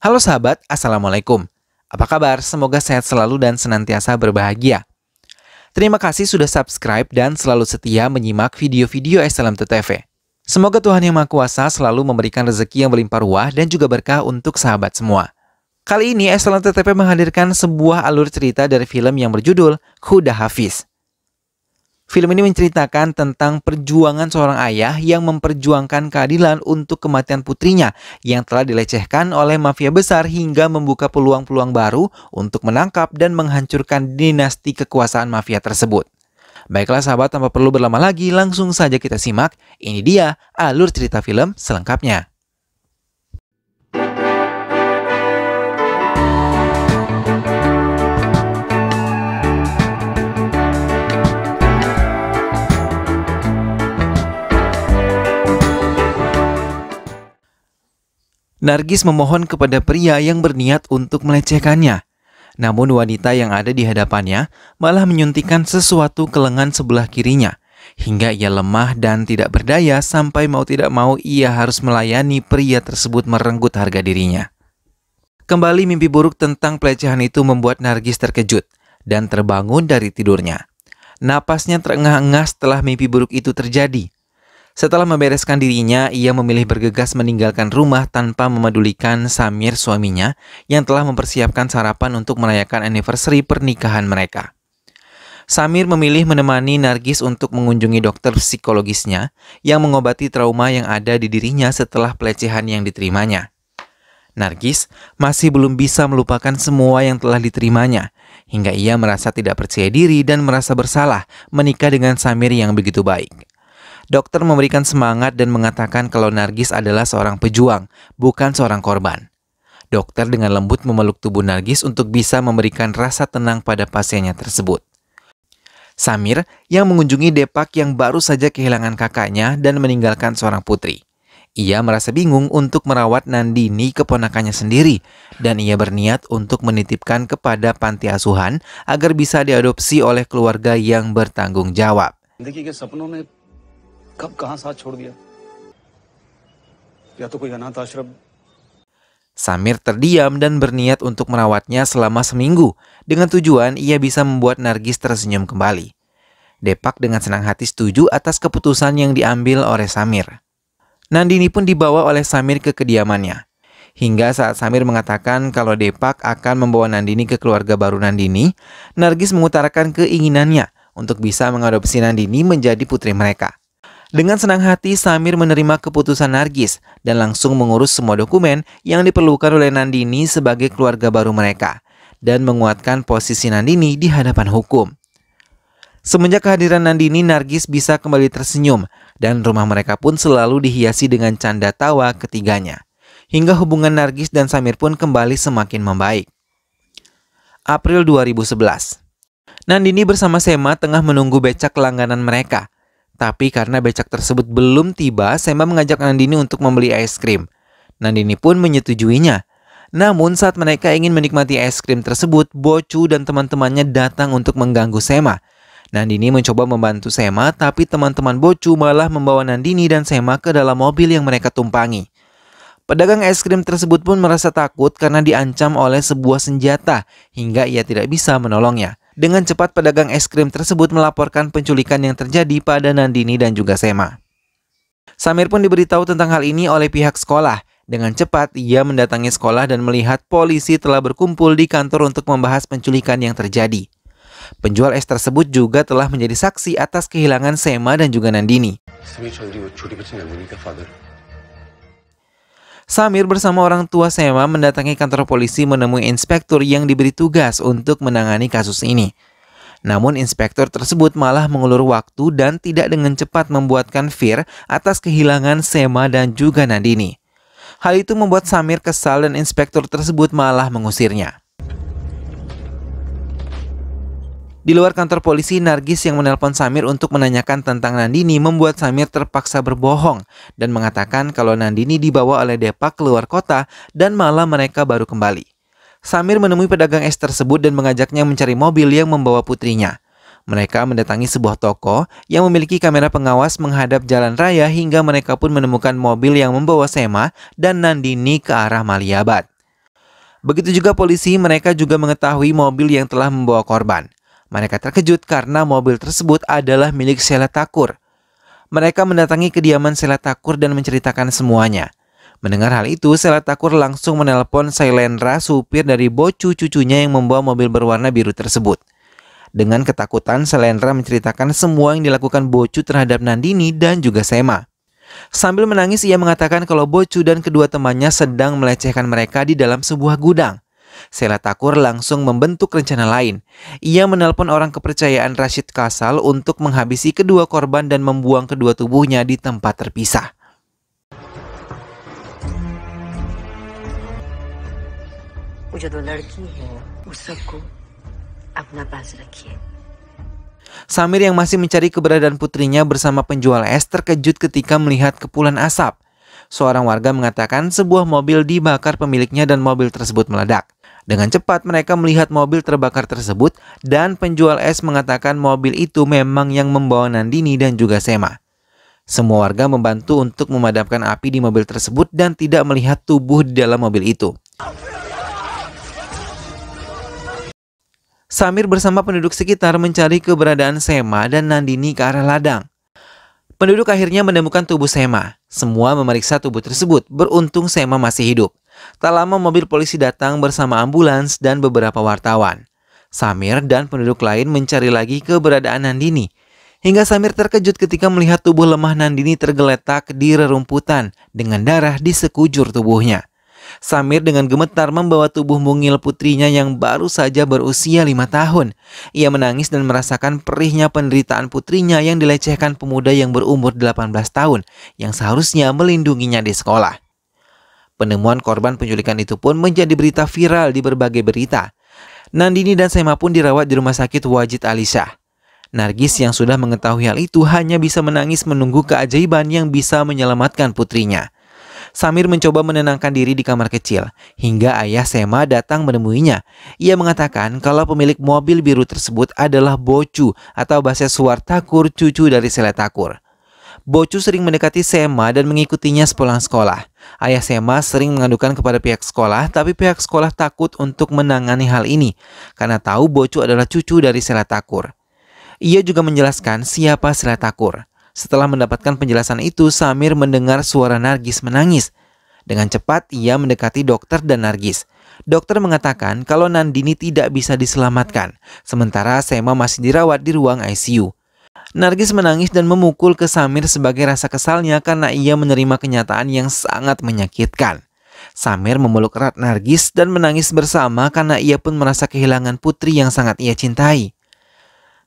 Halo sahabat, Assalamualaikum. Apa kabar? Semoga sehat selalu dan senantiasa berbahagia. Terima kasih sudah subscribe dan selalu setia menyimak video-video SLMT TV. Semoga Tuhan Yang Maha Kuasa selalu memberikan rezeki yang berlimpah ruah dan juga berkah untuk sahabat semua. Kali ini SLMT TV menghadirkan sebuah alur cerita dari film yang berjudul Khuda Hafiz. Film ini menceritakan tentang perjuangan seorang ayah yang memperjuangkan keadilan untuk kematian putrinya yang telah dilecehkan oleh mafia besar hingga membuka peluang-peluang baru untuk menangkap dan menghancurkan dinasti kekuasaan mafia tersebut. Baiklah sahabat, tanpa perlu berlama lagi, langsung saja kita simak. Ini dia alur cerita film selengkapnya. Nargis memohon kepada pria yang berniat untuk melecehkannya. Namun wanita yang ada di hadapannya malah menyuntikkan sesuatu ke lengan sebelah kirinya, hingga ia lemah dan tidak berdaya sampai mau tidak mau ia harus melayani pria tersebut merenggut harga dirinya. Kembali mimpi buruk tentang pelecehan itu membuat Nargis terkejut dan terbangun dari tidurnya. Napasnya terengah-engah setelah mimpi buruk itu terjadi. Setelah membereskan dirinya, ia memilih bergegas meninggalkan rumah tanpa memedulikan Samir suaminya yang telah mempersiapkan sarapan untuk merayakan anniversary pernikahan mereka. Samir memilih menemani Nargis untuk mengunjungi dokter psikologisnya yang mengobati trauma yang ada di dirinya setelah pelecehan yang diterimanya. Nargis masih belum bisa melupakan semua yang telah diterimanya, hingga ia merasa tidak percaya diri dan merasa bersalah menikah dengan Samir yang begitu baik. Dokter memberikan semangat dan mengatakan kalau Nargis adalah seorang pejuang, bukan seorang korban. Dokter dengan lembut memeluk tubuh Nargis untuk bisa memberikan rasa tenang pada pasiennya tersebut. Samir yang mengunjungi Depak yang baru saja kehilangan kakaknya dan meninggalkan seorang putri. Ia merasa bingung untuk merawat Nandini, keponakannya sendiri, dan ia berniat untuk menitipkan kepada panti asuhan agar bisa diadopsi oleh keluarga yang bertanggung jawab. Samir terdiam dan berniat untuk merawatnya selama seminggu dengan tujuan ia bisa membuat Nargis tersenyum kembali. Depak dengan senang hati setuju atas keputusan yang diambil oleh Samir. Nandini pun dibawa oleh Samir ke kediamannya. Hingga saat Samir mengatakan kalau Depak akan membawa Nandini ke keluarga baru Nandini, Nargis mengutarakan keinginannya untuk bisa mengadopsi Nandini menjadi putri mereka. Dengan senang hati, Samir menerima keputusan Nargis dan langsung mengurus semua dokumen yang diperlukan oleh Nandini sebagai keluarga baru mereka dan menguatkan posisi Nandini di hadapan hukum. Semenjak kehadiran Nandini, Nargis bisa kembali tersenyum dan rumah mereka pun selalu dihiasi dengan canda tawa ketiganya. Hingga hubungan Nargis dan Samir pun kembali semakin membaik. April 2011. Nandini bersama Sema tengah menunggu becak langganan mereka. Tapi karena becak tersebut belum tiba, Sema mengajak Nandini untuk membeli es krim. Nandini pun menyetujuinya. Namun saat mereka ingin menikmati es krim tersebut, Bocu dan teman-temannya datang untuk mengganggu Sema. Nandini mencoba membantu Sema, tapi teman-teman Bocu malah membawa Nandini dan Sema ke dalam mobil yang mereka tumpangi. Pedagang es krim tersebut pun merasa takut karena diancam oleh sebuah senjata hingga ia tidak bisa menolongnya. Dengan cepat pedagang es krim tersebut melaporkan penculikan yang terjadi pada Nandini dan juga Sema. Samir pun diberitahu tentang hal ini oleh pihak sekolah. Dengan cepat ia mendatangi sekolah dan melihat polisi telah berkumpul di kantor untuk membahas penculikan yang terjadi. Penjual es tersebut juga telah menjadi saksi atas kehilangan Sema dan juga Nandini. Samir bersama orang tua Sema mendatangi kantor polisi menemui inspektur yang diberi tugas untuk menangani kasus ini. Namun inspektur tersebut malah mengulur waktu dan tidak dengan cepat membuatkan Fir atas kehilangan Sema dan juga Nandini. Hal itu membuat Samir kesal dan inspektur tersebut malah mengusirnya. Di luar kantor polisi, Nargis yang menelpon Samir untuk menanyakan tentang Nandini membuat Samir terpaksa berbohong dan mengatakan kalau Nandini dibawa oleh Depak keluar kota dan malam mereka baru kembali. Samir menemui pedagang es tersebut dan mengajaknya mencari mobil yang membawa putrinya. Mereka mendatangi sebuah toko yang memiliki kamera pengawas menghadap jalan raya hingga mereka pun menemukan mobil yang membawa Sema dan Nandini ke arah Maliabat. Begitu juga polisi, mereka juga mengetahui mobil yang telah membawa korban. Mereka terkejut karena mobil tersebut adalah milik Sheila Thakur. Mereka mendatangi kediaman Sheila Thakur dan menceritakan semuanya. Mendengar hal itu, Sheila Thakur langsung menelpon Shailendra, supir dari Bocu cucunya yang membawa mobil berwarna biru tersebut. Dengan ketakutan, Shailendra menceritakan semua yang dilakukan Bocu terhadap Nandini dan juga Sema. Sambil menangis, ia mengatakan kalau Bocu dan kedua temannya sedang melecehkan mereka di dalam sebuah gudang. Sheila Thakur langsung membentuk rencana lain. Ia menelpon orang kepercayaan Rashid Kasal untuk menghabisi kedua korban dan membuang kedua tubuhnya di tempat terpisah. Samir yang masih mencari keberadaan putrinya bersama penjual es terkejut ketika melihat kepulan asap. Seorang warga mengatakan sebuah mobil dibakar pemiliknya dan mobil tersebut meledak. Dengan cepat mereka melihat mobil terbakar tersebut dan penjual es mengatakan mobil itu memang yang membawa Nandini dan juga Sema. Semua warga membantu untuk memadamkan api di mobil tersebut dan tidak melihat tubuh di dalam mobil itu. Samir bersama penduduk sekitar mencari keberadaan Sema dan Nandini ke arah ladang. Penduduk akhirnya menemukan tubuh Sema. Semua memeriksa tubuh tersebut. Beruntung Sema masih hidup. Tak lama mobil polisi datang bersama ambulans dan beberapa wartawan. Samir dan penduduk lain mencari lagi keberadaan Nandini. Hingga Samir terkejut ketika melihat tubuh lemah Nandini tergeletak di rerumputan dengan darah di sekujur tubuhnya. Samir dengan gemetar membawa tubuh mungil putrinya yang baru saja berusia 5 tahun. Ia menangis dan merasakan perihnya penderitaan putrinya yang dilecehkan pemuda yang berumur 18 tahun yang seharusnya melindunginya di sekolah. Penemuan korban penculikan itu pun menjadi berita viral di berbagai berita. Nandini dan Sema pun dirawat di rumah sakit Wajid Alisha. Nargis yang sudah mengetahui hal itu hanya bisa menangis menunggu keajaiban yang bisa menyelamatkan putrinya. Samir mencoba menenangkan diri di kamar kecil, hingga ayah Sema datang menemuinya. Ia mengatakan kalau pemilik mobil biru tersebut adalah Bocu atau Baseswar Thakur, cucu dari Sheila Thakur. Bocu sering mendekati Sema dan mengikutinya sepulang sekolah. Ayah Sema sering mengadukan kepada pihak sekolah, tapi pihak sekolah takut untuk menangani hal ini, karena tahu Bocu adalah cucu dari Sheila Thakur. Ia juga menjelaskan siapa Sheila Thakur. Setelah mendapatkan penjelasan itu, Samir mendengar suara Nargis menangis. Dengan cepat, ia mendekati dokter dan Nargis. Dokter mengatakan kalau Nandini tidak bisa diselamatkan, sementara Sema masih dirawat di ruang ICU. Nargis menangis dan memukul ke Samir sebagai rasa kesalnya karena ia menerima kenyataan yang sangat menyakitkan. Samir memeluk erat Nargis dan menangis bersama karena ia pun merasa kehilangan putri yang sangat ia cintai.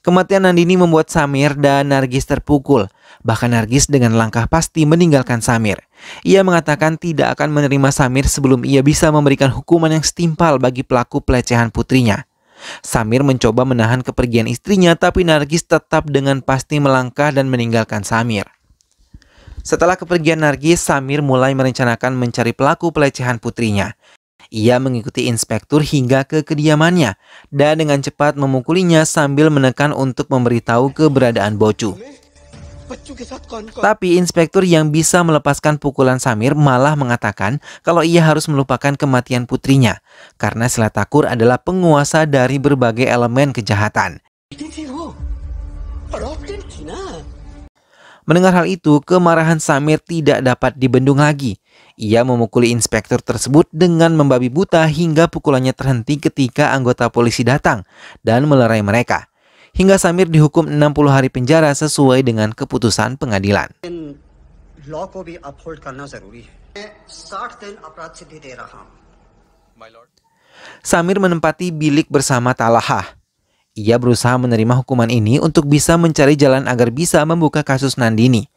Kematian Nandini membuat Samir dan Nargis terpukul. Bahkan Nargis dengan langkah pasti meninggalkan Samir. Ia mengatakan tidak akan menerima Samir sebelum ia bisa memberikan hukuman yang setimpal bagi pelaku pelecehan putrinya. Samir mencoba menahan kepergian istrinya, tapi Nargis tetap dengan pasti melangkah dan meninggalkan Samir. Setelah kepergian Nargis, Samir mulai merencanakan mencari pelaku pelecehan putrinya. Ia mengikuti inspektur hingga ke kediamannya dan dengan cepat memukulinya sambil menekan untuk memberitahu keberadaan Bocu. Tapi inspektur yang bisa melepaskan pukulan Samir malah mengatakan kalau ia harus melupakan kematian putrinya karena Sheila Thakur adalah penguasa dari berbagai elemen kejahatan. Mendengar hal itu, kemarahan Samir tidak dapat dibendung lagi. Ia memukuli inspektur tersebut dengan membabi buta hingga pukulannya terhenti ketika anggota polisi datang dan melerai mereka. Hingga Samir dihukum 60 hari penjara sesuai dengan keputusan pengadilan. Samir menempati bilik bersama Talahah. Ia berusaha menerima hukuman ini untuk bisa mencari jalan agar bisa membuka kasus Nandini.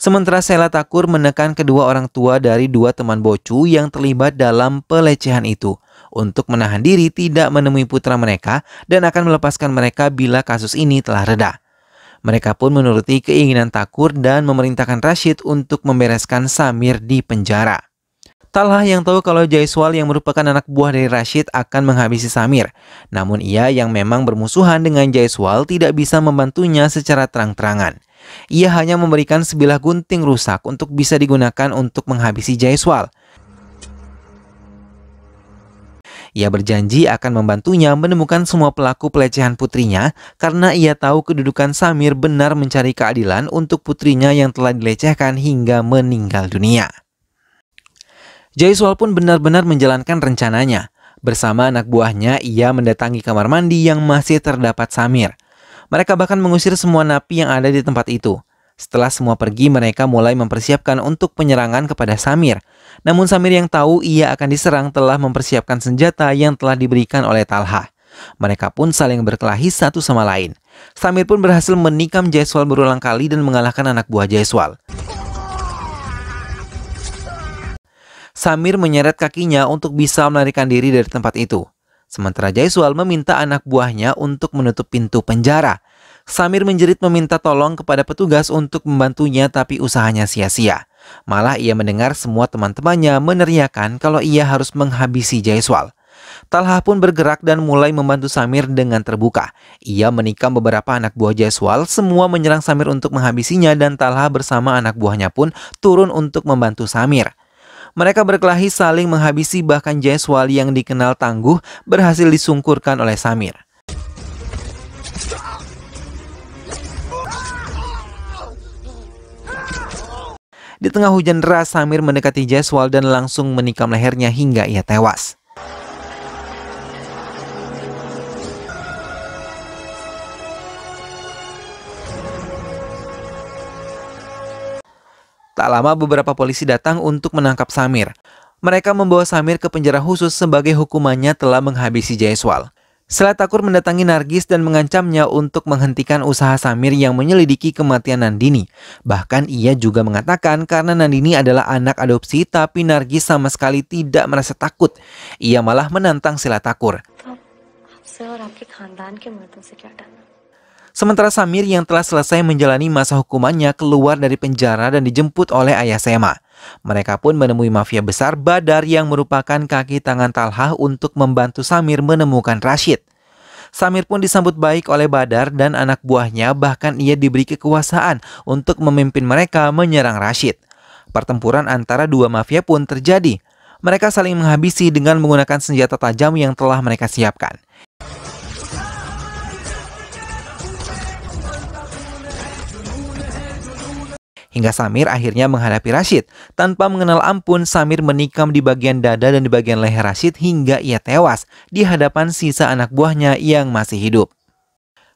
Sementara Sheila Thakur menekan kedua orang tua dari dua teman Bocu yang terlibat dalam pelecehan itu untuk menahan diri tidak menemui putra mereka dan akan melepaskan mereka bila kasus ini telah reda. Mereka pun menuruti keinginan Thakur dan memerintahkan Rashid untuk membereskan Samir di penjara. Talha yang tahu kalau Jaiswal yang merupakan anak buah dari Rashid akan menghabisi Samir. Namun ia yang memang bermusuhan dengan Jaiswal tidak bisa membantunya secara terang-terangan. Ia hanya memberikan sebilah gunting rusak untuk bisa digunakan untuk menghabisi Jaiswal. Ia berjanji akan membantunya menemukan semua pelaku pelecehan putrinya karena ia tahu kedudukan Samir benar mencari keadilan untuk putrinya yang telah dilecehkan hingga meninggal dunia. Jaiswal pun benar-benar menjalankan rencananya. Bersama anak buahnya, ia mendatangi kamar mandi yang masih terdapat Samir. Mereka bahkan mengusir semua napi yang ada di tempat itu. Setelah semua pergi, mereka mulai mempersiapkan untuk penyerangan kepada Samir. Namun Samir yang tahu ia akan diserang telah mempersiapkan senjata yang telah diberikan oleh Talha. Mereka pun saling berkelahi satu sama lain. Samir pun berhasil menikam Jaiswal berulang kali dan mengalahkan anak buah Jaiswal. Samir menyeret kakinya untuk bisa melarikan diri dari tempat itu. Sementara Jaiswal meminta anak buahnya untuk menutup pintu penjara. Samir menjerit meminta tolong kepada petugas untuk membantunya, tapi usahanya sia-sia. Malah ia mendengar semua teman-temannya meneriakan kalau ia harus menghabisi Jaiswal. Talha pun bergerak dan mulai membantu Samir dengan terbuka. Ia menikam beberapa anak buah Jaiswal, semua menyerang Samir untuk menghabisinya dan Talha bersama anak buahnya pun turun untuk membantu Samir. Mereka berkelahi saling menghabisi, bahkan Jaiswal yang dikenal tangguh berhasil disungkurkan oleh Samir. Di tengah hujan deras, Samir mendekati Jaiswal dan langsung menikam lehernya hingga ia tewas. Tak lama beberapa polisi datang untuk menangkap Samir. Mereka membawa Samir ke penjara khusus sebagai hukumannya telah menghabisi Jaiswal. Selatakur mendatangi Nargis dan mengancamnya untuk menghentikan usaha Samir yang menyelidiki kematian Nandini. Bahkan ia juga mengatakan karena Nandini adalah anak adopsi, tapi Nargis sama sekali tidak merasa takut. Ia malah menantang Selatakur. Sementara Samir yang telah selesai menjalani masa hukumannya keluar dari penjara dan dijemput oleh ayah Sema. Mereka pun menemui mafia besar Badar yang merupakan kaki tangan Talha untuk membantu Samir menemukan Rashid. Samir pun disambut baik oleh Badar dan anak buahnya, bahkan ia diberi kekuasaan untuk memimpin mereka menyerang Rashid. Pertempuran antara dua mafia pun terjadi. Mereka saling menghabisi dengan menggunakan senjata tajam yang telah mereka siapkan. Hingga Samir akhirnya menghadapi Rashid. Tanpa mengenal ampun, Samir menikam di bagian dada dan di bagian leher Rashid hingga ia tewas di hadapan sisa anak buahnya yang masih hidup.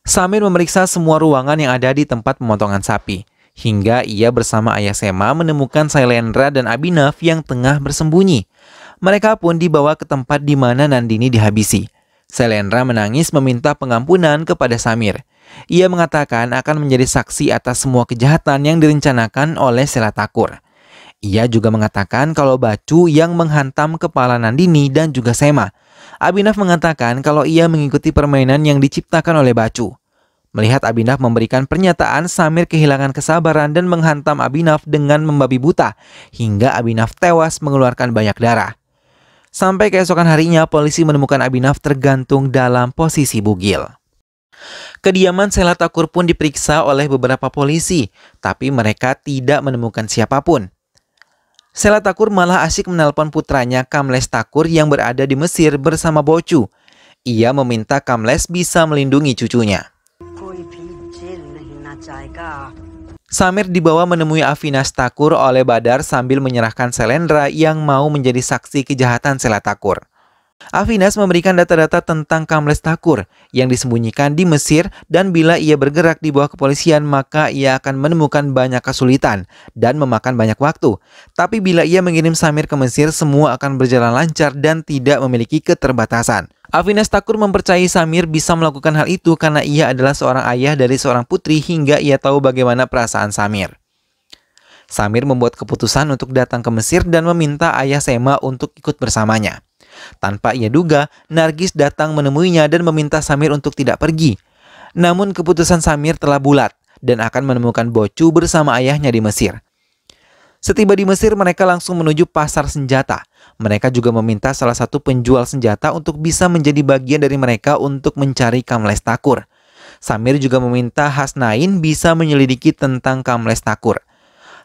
Samir memeriksa semua ruangan yang ada di tempat pemotongan sapi. Hingga ia bersama ayah Sema menemukan Sailendra dan Abhinav yang tengah bersembunyi. Mereka pun dibawa ke tempat di mana Nandini dihabisi. Sailendra menangis meminta pengampunan kepada Samir. Ia mengatakan akan menjadi saksi atas semua kejahatan yang direncanakan oleh Selatakur. Ia juga mengatakan kalau Bacu yang menghantam kepala Nandini dan juga Sema. Abhinav mengatakan kalau ia mengikuti permainan yang diciptakan oleh Bacu. Melihat Abhinav memberikan pernyataan, Samir kehilangan kesabaran dan menghantam Abhinav dengan membabi buta hingga Abhinav tewas mengeluarkan banyak darah. Sampai keesokan harinya, polisi menemukan Abhinav tergantung dalam posisi bugil. Kediaman Selatakur pun diperiksa oleh beberapa polisi, tapi mereka tidak menemukan siapapun. Selatakur malah asyik menelpon putranya Kamles Takur yang berada di Mesir bersama Bocu. Ia meminta Kamles bisa melindungi cucunya. Samir dibawa menemui Avinash Takur oleh Badar sambil menyerahkan Sailendra yang mau menjadi saksi kejahatan Selatakur. Avinash memberikan data-data tentang Kamles Takur yang disembunyikan di Mesir, dan bila ia bergerak di bawah kepolisian maka ia akan menemukan banyak kesulitan dan memakan banyak waktu. Tapi bila ia mengirim Samir ke Mesir, semua akan berjalan lancar dan tidak memiliki keterbatasan. Avinash Takur mempercayai Samir bisa melakukan hal itu karena ia adalah seorang ayah dari seorang putri hingga ia tahu bagaimana perasaan Samir. Samir membuat keputusan untuk datang ke Mesir dan meminta ayah Sema untuk ikut bersamanya. Tanpa ia duga, Nargis datang menemuinya dan meminta Samir untuk tidak pergi. Namun keputusan Samir telah bulat dan akan menemukan Bocu bersama ayahnya di Mesir. Setiba di Mesir, mereka langsung menuju pasar senjata. Mereka juga meminta salah satu penjual senjata untuk bisa menjadi bagian dari mereka untuk mencari Kamles Takur. Samir juga meminta Hasnain bisa menyelidiki tentang Kamles Takur.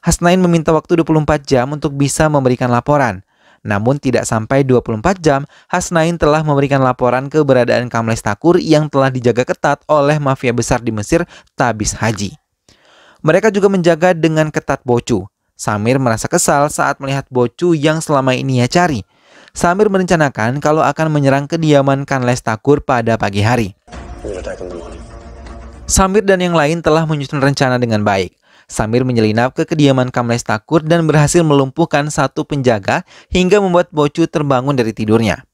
Hasnain meminta waktu 24 jam untuk bisa memberikan laporan. Namun tidak sampai 24 jam, Hasnain telah memberikan laporan keberadaan Kamles Thakur yang telah dijaga ketat oleh mafia besar di Mesir, Tabis Haji. Mereka juga menjaga dengan ketat Bocu. Samir merasa kesal saat melihat Bocu yang selama ini ia cari. Samir merencanakan kalau akan menyerang kediaman Kamles Thakur pada pagi hari. Samir dan yang lain telah menyusun rencana dengan baik. Samir menyelinap ke kediaman Kamles Thakur dan berhasil melumpuhkan satu penjaga hingga membuat Bocu terbangun dari tidurnya.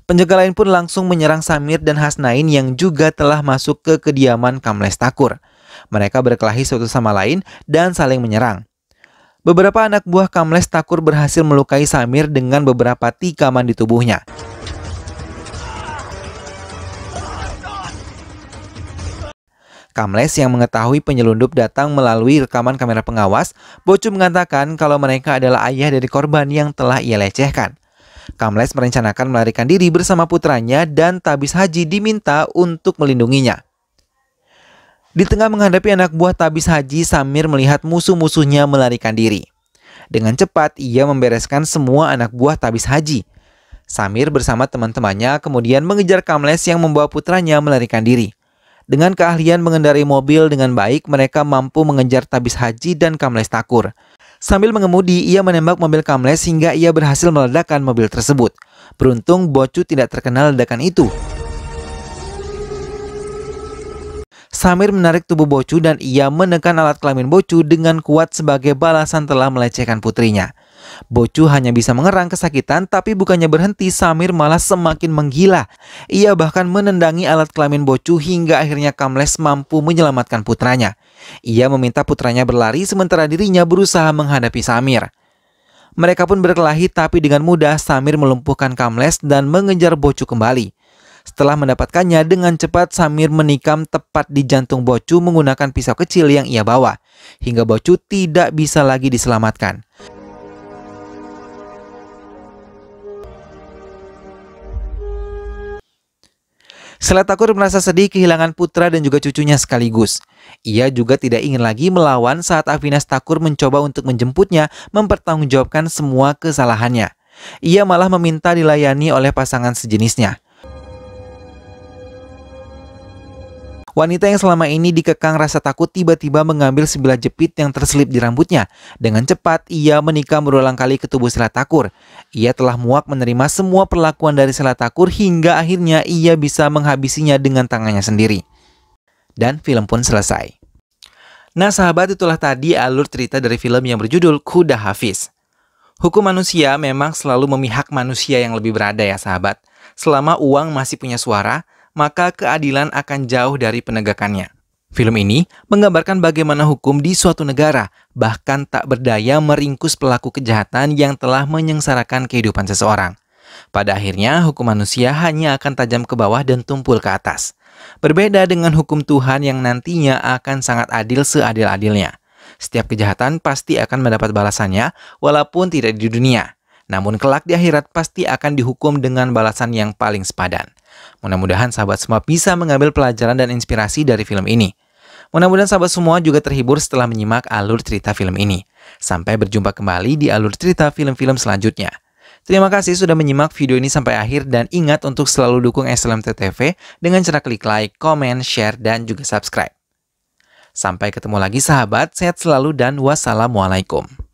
Penjaga lain pun langsung menyerang Samir dan Hasnain yang juga telah masuk ke kediaman Kamles Thakur. Mereka berkelahi satu sama lain dan saling menyerang. Beberapa anak buah Kamles Thakur berhasil melukai Samir dengan beberapa tikaman di tubuhnya. Kamles yang mengetahui penyelundup datang melalui rekaman kamera pengawas, Bocu mengatakan kalau mereka adalah ayah dari korban yang telah ia lecehkan. Kamles merencanakan melarikan diri bersama putranya dan Tabis Haji diminta untuk melindunginya. Di tengah menghadapi anak buah Tabis Haji, Samir melihat musuh-musuhnya melarikan diri. Dengan cepat, ia membereskan semua anak buah Tabis Haji. Samir bersama teman-temannya kemudian mengejar Kamles yang membawa putranya melarikan diri. Dengan keahlian mengendarai mobil dengan baik, mereka mampu mengejar Tabis Haji dan Kamles Thakur. Sambil mengemudi, ia menembak mobil Kamles hingga ia berhasil meledakkan mobil tersebut. Beruntung, Bocu tidak terkena ledakan itu. Samir menarik tubuh Bocu dan ia menekan alat kelamin Bocu dengan kuat sebagai balasan telah melecehkan putrinya. Bocu hanya bisa mengerang kesakitan, tapi bukannya berhenti, Samir malah semakin menggila. Ia bahkan menendangi alat kelamin Bocu hingga akhirnya Kamles mampu menyelamatkan putranya. Ia meminta putranya berlari sementara dirinya berusaha menghadapi Samir. Mereka pun berkelahi, tapi dengan mudah Samir melumpuhkan Kamles dan mengejar Bocu kembali. Setelah mendapatkannya, dengan cepat Samir menikam tepat di jantung Bocu menggunakan pisau kecil yang ia bawa, hingga Bocu tidak bisa lagi diselamatkan. Salat Thakur merasa sedih kehilangan putra dan juga cucunya sekaligus. Ia juga tidak ingin lagi melawan saat Avinash Thakur mencoba untuk menjemputnya mempertanggungjawabkan semua kesalahannya. Ia malah meminta dilayani oleh pasangan sejenisnya. Wanita yang selama ini dikekang rasa takut tiba-tiba mengambil sebilah jepit yang terselip di rambutnya. Dengan cepat, ia menikam berulang kali ke tubuh Salat Thakur. Ia telah muak menerima semua perlakuan dari Salat Thakur hingga akhirnya ia bisa menghabisinya dengan tangannya sendiri. Dan film pun selesai. Nah sahabat, itulah tadi alur cerita dari film yang berjudul Kuda Hafiz. Hukum manusia memang selalu memihak manusia yang lebih berada ya sahabat. Selama uang masih punya suara, maka keadilan akan jauh dari penegakannya. Film ini menggambarkan bagaimana hukum di suatu negara bahkan tak berdaya meringkus pelaku kejahatan yang telah menyengsarakan kehidupan seseorang. Pada akhirnya, hukum manusia hanya akan tajam ke bawah dan tumpul ke atas. Berbeda dengan hukum Tuhan yang nantinya akan sangat adil seadil-adilnya. Setiap kejahatan pasti akan mendapat balasannya walaupun tidak di dunia. Namun kelak di akhirat pasti akan dihukum dengan balasan yang paling sepadan. Mudah-mudahan sahabat semua bisa mengambil pelajaran dan inspirasi dari film ini. Mudah-mudahan sahabat semua juga terhibur setelah menyimak alur cerita film ini. Sampai berjumpa kembali di alur cerita film-film selanjutnya. Terima kasih sudah menyimak video ini sampai akhir dan ingat untuk selalu dukung SLMT TV dengan cara klik like, comment, share, dan juga subscribe. Sampai ketemu lagi sahabat, sehat selalu dan wassalamualaikum.